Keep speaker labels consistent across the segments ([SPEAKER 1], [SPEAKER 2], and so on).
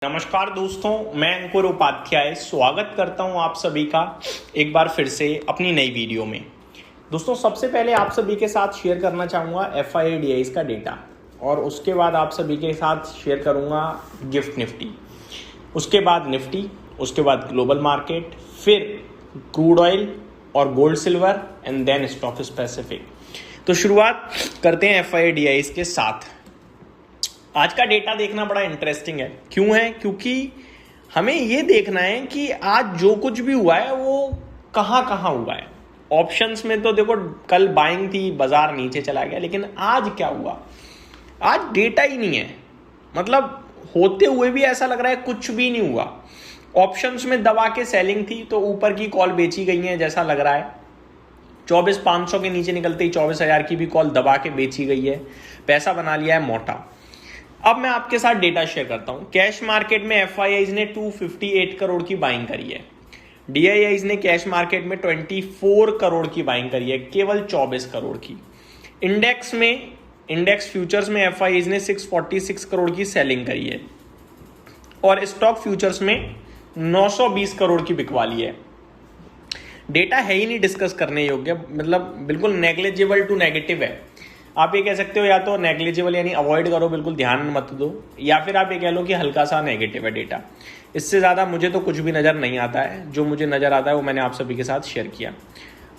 [SPEAKER 1] नमस्कार दोस्तों, मैं अंकुर उपाध्याय स्वागत करता हूं आप सभी का एक बार फिर से अपनी नई वीडियो में। दोस्तों, सबसे पहले आप सभी के साथ शेयर करना चाहूँगा FIDIs का डेटा, और उसके बाद आप सभी के साथ शेयर करूँगा गिफ्ट निफ्टी, उसके बाद निफ्टी, उसके बाद ग्लोबल मार्केट, फिर क्रूड ऑयल और gold silver and then stock specific. तो शुरुआत करते हैं FIDIs के साथ। आज का डेटा देखना बड़ा इंटरेस्टिंग है। क्यों है? क्योंकि हमें ये देखना है कि आज जो कुछ भी हुआ है वो कहाँ कहाँ हुआ है। ऑप्शंस में तो देखो कल बाइंग थी, बाजार नीचे चला गया, लेकिन आज क्या हुआ? आज डेटा ही नहीं है। मतलब होते हुए भी ऐसा लग रहा है कुछ भी नहीं हुआ। ऑप्शंस में दबा के सेलिंग थी तो ऊपर की कॉल बेची गई है जैसा लग रहा है। 24,500 के नीचे निकलते ही 24,000 की भी कॉल दबा के बेची गई है। पैसा बना लिया है मोटा। अब मैं आपके साथ डेटा शेयर करता हूं। कैश मार्केट में FIIs ने 258 करोड़ की बाइंग करी है। DIIs ने कैश मार्केट में 24 करोड़ की बाइंग करी है, केवल 24 करोड़ की। इंडेक्स फ्यूचर्स में FIIs ने 646 करोड़ की सेलिंग करी है, और स्टॉक फ्यूचर्स में 920 करोड़ की बिकवा ली है। डेटा है ही नहीं डिस्कस करने योग्य, मतलब बिल्कुल नेग्लिजिबल टू नेगेटिव है। आप ये कह सकते हो या तो नेग्लिजिबल यानी अवॉइड करो, बिल्कुल ध्यान मत दो, या फिर आप ये कह लो कि हल्का सा नेगेटिव है डेटा। इससे ज़्यादा मुझे तो कुछ भी नज़र नहीं आता है। जो मुझे नज़र आता है वो मैंने आप सभी के साथ शेयर किया।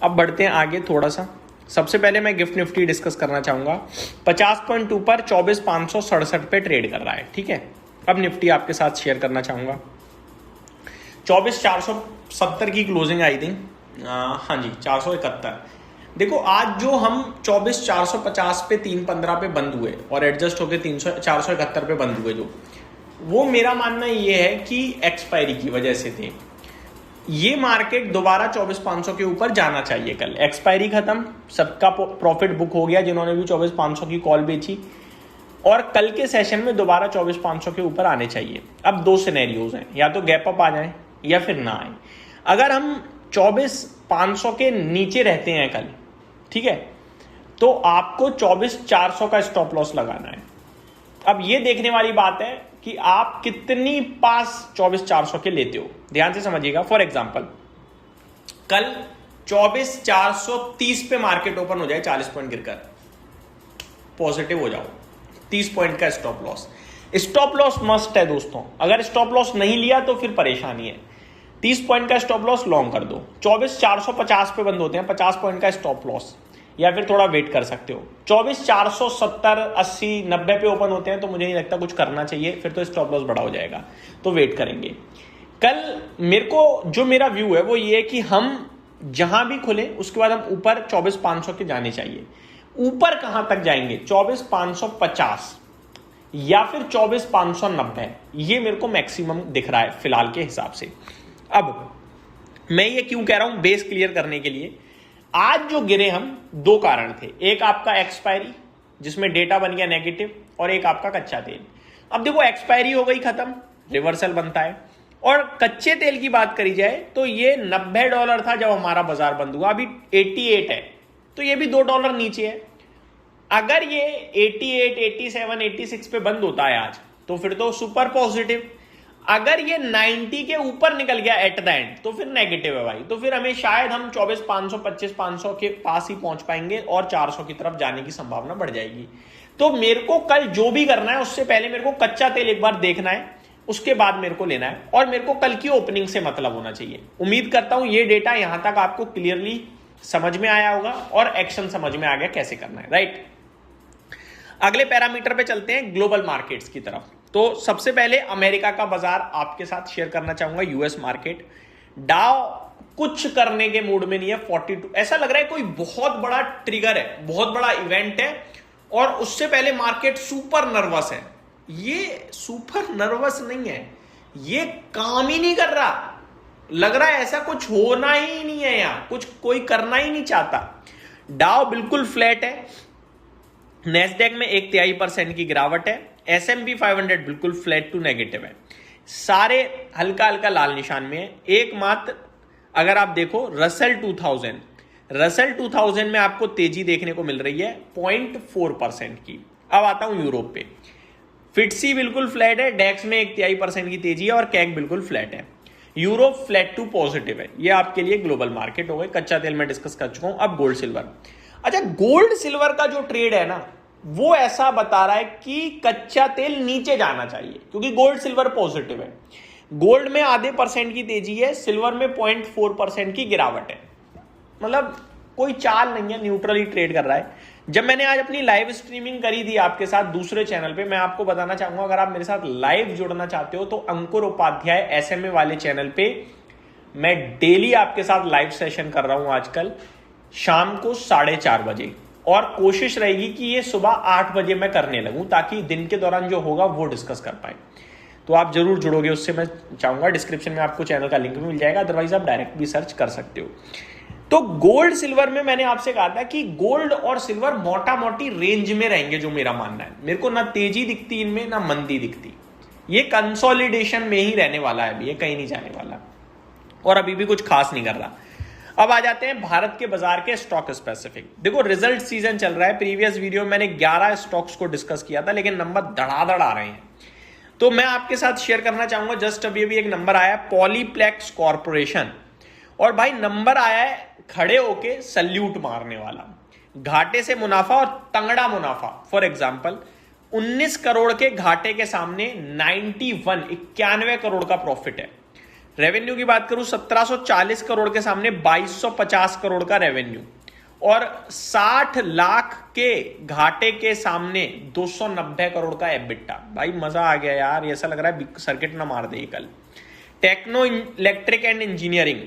[SPEAKER 1] अब बढ़ते हैं आगे थोड़ा सा। सबसे पहले मैं गिफ्ट निफ्टी डिस्कस करना चाहूँगा। 50.2 पर 24,567 पे ट्रेड कर रहा है, ठीक है। अब निफ्टी आपके साथ शेयर करना चाहूँगा। 24,470 की क्लोजिंग आई थी। हाँ जी, 471। देखो आज जो हम 24,450 पे 315 पे बंद हुए और एडजस्ट होके 471 पे बंद हुए, जो वो मेरा मानना ये है कि एक्सपायरी की वजह से थे। ये मार्केट दोबारा 24,500 के ऊपर जाना चाहिए। कल एक्सपायरी खत्म, सबका प्रॉफिट बुक हो गया जिन्होंने भी 24,500 की कॉल बेची, और कल के सेशन में दोबारा 24,500 के ऊपर आने चाहिए। अब दो सिनेरियोज हैं, या तो गैप अप आ जाए या फिर ना आए। अगर हम 24,500 के नीचे रहते हैं कल, ठीक है, तो आपको 24,400 का स्टॉप लॉस लगाना है। अब ये देखने वाली बात है कि आप कितनी पास 24,400 के लेते हो। ध्यान से समझिएगा। फॉर एग्जांपल, कल 24,430 पे मार्केट ओपन हो जाए, 40 पॉइंट गिरकर, पॉजिटिव हो जाओ, 30 पॉइंट का stop loss. Stop loss must है दोस्तों। अगर स्टॉप लॉस नहीं लिया तो फिर परेशानी है। 30 पॉइंट का स्टॉप लॉस लॉन्ग कर दो। 24,450 पे बंद होते हैं, 50 पॉइंट का स्टॉप लॉस, या फिर थोड़ा वेट कर सकते हो। 24,470, 80, 90 पे ओपन होते हैं तो मुझे नहीं लगता कुछ करना चाहिए, फिर तो स्टॉप लॉस बड़ा हो जाएगा, तो वेट करेंगे। कल मेरे को जो मेरा व्यू है वो ये है कि हम जहां भी खुले उसके बाद हम ऊपर 24,500 के जाने चाहिए। ऊपर कहां तक जाएंगे? 24,550 या फिर 24,590, ये मेरे को मैक्सिमम दिख रहा है फिलहाल के हिसाब से। अब मैं ये क्यों कह रहा हूं? बेस क्लियर करने के लिए। आज जो गिरे हम, दो कारण थे। एक आपका एक्सपायरी जिसमें डेटा बन गया नेगेटिव, और एक आपका कच्चा तेल। अब देखो एक्सपायरी हो गई खत्म, रिवर्सल बनता है। और कच्चे तेल की बात करी जाए तो ये $90 था जब हमारा बाजार बंद हुआ, अभी 88 है, तो ये भी $2 नीचे है। अगर ये 88, 87, 86 पे बंद होता है आज, तो फिर तो सुपर पॉजिटिव। अगर ये 90 के ऊपर निकल गया एट द एंड, तो फिर नेगेटिव है भाई। तो फिर हमें शायद हम 24,500, 25,500 के पास ही पहुंच पाएंगे, और 400 की तरफ जाने की संभावना बढ़ जाएगी। तो मेरे को कल जो भी करना है उससे पहले मेरे को कच्चा तेल एक बार देखना है, उसके बाद मेरे को लेना है, और मेरे को कल की ओपनिंग से मतलब होना चाहिए। उम्मीद करता हूं ये डेटा यहां तक आपको क्लियरली समझ में आया होगा और एक्शन समझ में आ गया कैसे करना है, राइट। अगले पैरामीटर पे चलते हैं, ग्लोबल मार्केट्स की तरफ। तो सबसे पहले अमेरिका का बाजार आपके साथ शेयर करना चाहूंगा, यूएस मार्केट। डाउ कुछ करने के मूड में नहीं है। 42, ऐसा लग रहा है कोई बहुत बड़ा ट्रिगर है, बहुत बड़ा इवेंट है, और उससे पहले मार्केट सुपर नर्वस है। ये सुपर नर्वस नहीं है, ये काम ही नहीं कर रहा। लग रहा है ऐसा कुछ होना ही नहीं है, यहां कुछ कोई करना ही नहीं चाहता। डाउ बिल्कुल फ्लैट है, नेस्डेक में 1/3% की गिरावट है, S&P 500 बिल्कुल फ्लैट टू नेगेटिव है। सारे हल्का हल्का लाल निशान में है। एकमात्र अगर आप देखो रसेल 2000 में आपको तेजी देखने को मिल रही है 0.4% की। अब आता हूं यूरोप पे। फिटसी बिल्कुल फ्लैट है, डेक्स में 1/3% की तेजी है और कैग बिल्कुल फ्लैट है। यूरोप फ्लैट टू पॉजिटिव है। ये आपके लिए ग्लोबल मार्केट हो गए। कच्चा तेल में डिस्कस कर चुका हूं। अब गोल्ड सिल्वर। अच्छा, गोल्ड सिल्वर का जो ट्रेड है ना, वो ऐसा बता रहा है कि कच्चा तेल नीचे जाना चाहिए क्योंकि गोल्ड सिल्वर पॉजिटिव है। गोल्ड में 0.5% की तेजी है, सिल्वर में 0.4% की गिरावट है। मतलब कोई चाल नहीं है, न्यूट्रली ट्रेड कर रहा है। जब मैंने आज अपनी लाइव स्ट्रीमिंग करी थी आपके साथ दूसरे चैनल पे, मैं आपको बताना चाहूंगा अगर आप मेरे साथ लाइव जुड़ना चाहते हो तो अंकुर उपाध्याय एसएमए वाले चैनल पे मैं डेली आपके साथ लाइव सेशन कर रहा हूं आजकल शाम को 4:30 बजे, और कोशिश रहेगी कि ये सुबह 8 बजे मैं करने लगूं ताकि दिन के दौरान जो होगा वो डिस्कस कर पाए। तो आप जरूर जुड़ोगे उससे, मैं चाहूंगा। डिस्क्रिप्शन में आपको चैनल का लिंक भी मिल जाएगा, अदरवाइज आप डायरेक्ट भी सर्च कर सकते हो। तो गोल्ड सिल्वर में मैंने आपसे कहा था कि गोल्ड और सिल्वर मोटा मोटी रेंज में रहेंगे, जो मेरा मानना है। मेरे को ना तेजी दिखती इनमें, ना मंदी दिखती। ये कंसोलिडेशन में ही रहने वाला है, ये कहीं नहीं जाने वाला और अभी भी कुछ खास नहीं कर रहा। अब आ जाते हैं भारत के बाजार के स्टॉक स्पेसिफिक। देखो, रिजल्ट सीजन चल रहा है। प्रीवियस वीडियो में मैंने 11 स्टॉक्स को डिस्कस किया था, लेकिन नंबर धड़ाधड़ आ रहे हैं। तो मैं आपके साथ शेयर करना चाहूंगा, जस्ट अभी एक नंबर आया पॉलीप्लेक्स कॉर्पोरेशन, और भाई नंबर आया है खड़े होके सल्यूट मारने वाला। घाटे से मुनाफा और तंगड़ा मुनाफा। फॉर एग्जांपल 19 करोड़ के घाटे के सामने 91 करोड़ का प्रॉफिट है। रेवेन्यू की बात करूं 1740 करोड़ के सामने 2250 करोड़ का रेवेन्यू, और 60 लाख के घाटे के सामने 290 करोड़ का एबिटा। भाई मजा आ गया यार, ऐसा लग रहा है सर्किट ना मार दे कल। टेक्नो इलेक्ट्रिक एंड इंजीनियरिंग,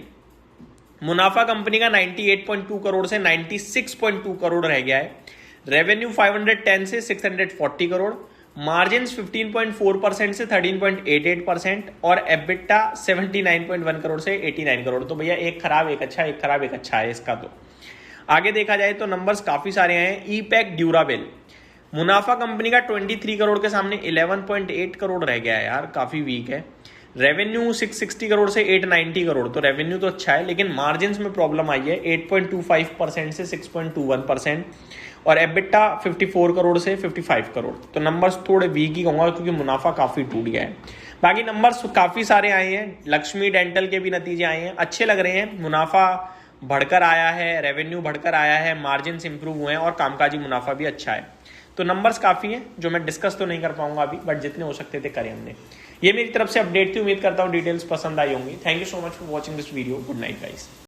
[SPEAKER 1] मुनाफा कंपनी का 98.2 करोड़ से 96.2 करोड़ रह गया है। रेवेन्यू 510 से 640 करोड़, मार्जिन 15.4% से 13.88%, और एबिटा 79.1 करोड़ से 89 करोड़। तो भैया एक खराब एक अच्छा, एक खराब एक अच्छा है इसका। तो आगे देखा जाए तो नंबर्स काफी सारे हैं। ईपैक ड्यूराबेल, मुनाफा कंपनी का 23 करोड़ के सामने 11.8 करोड़ रह गया है यार, काफी वीक है। रेवेन्यू 660 करोड़ से 890 करोड़, तो रेवेन्यू तो अच्छा है, लेकिन मार्जिन्स में प्रॉब्लम आई है 8.25% से 6.21%, और एबिटा 54 करोड़ से 55 करोड़। तो नंबर्स थोड़े वीक ही कहूंगा क्योंकि मुनाफा काफी टूट गया है। बाकी नंबर्स काफी सारे आए हैं। लक्ष्मी डेंटल के भी नतीजे आए हैं, अच्छे लग रहे हैं। मुनाफा बढ़कर आया है, रेवेन्यू बढ़कर आया है, मार्जिन्स इंप्रूव हुए हैं और कामकाजी मुनाफा भी अच्छा है। तो नंबर्स काफी हैं जो मैं डिस्कस तो नहीं कर पाऊंगा अभी, बट जितने हो सकते थे करे हमने। ये मेरी तरफ से अपडेट थी, उम्मीद करता हूँ डिटेल्स पसंद आई होंगी। Thank you so much for watching this video. Good night guys.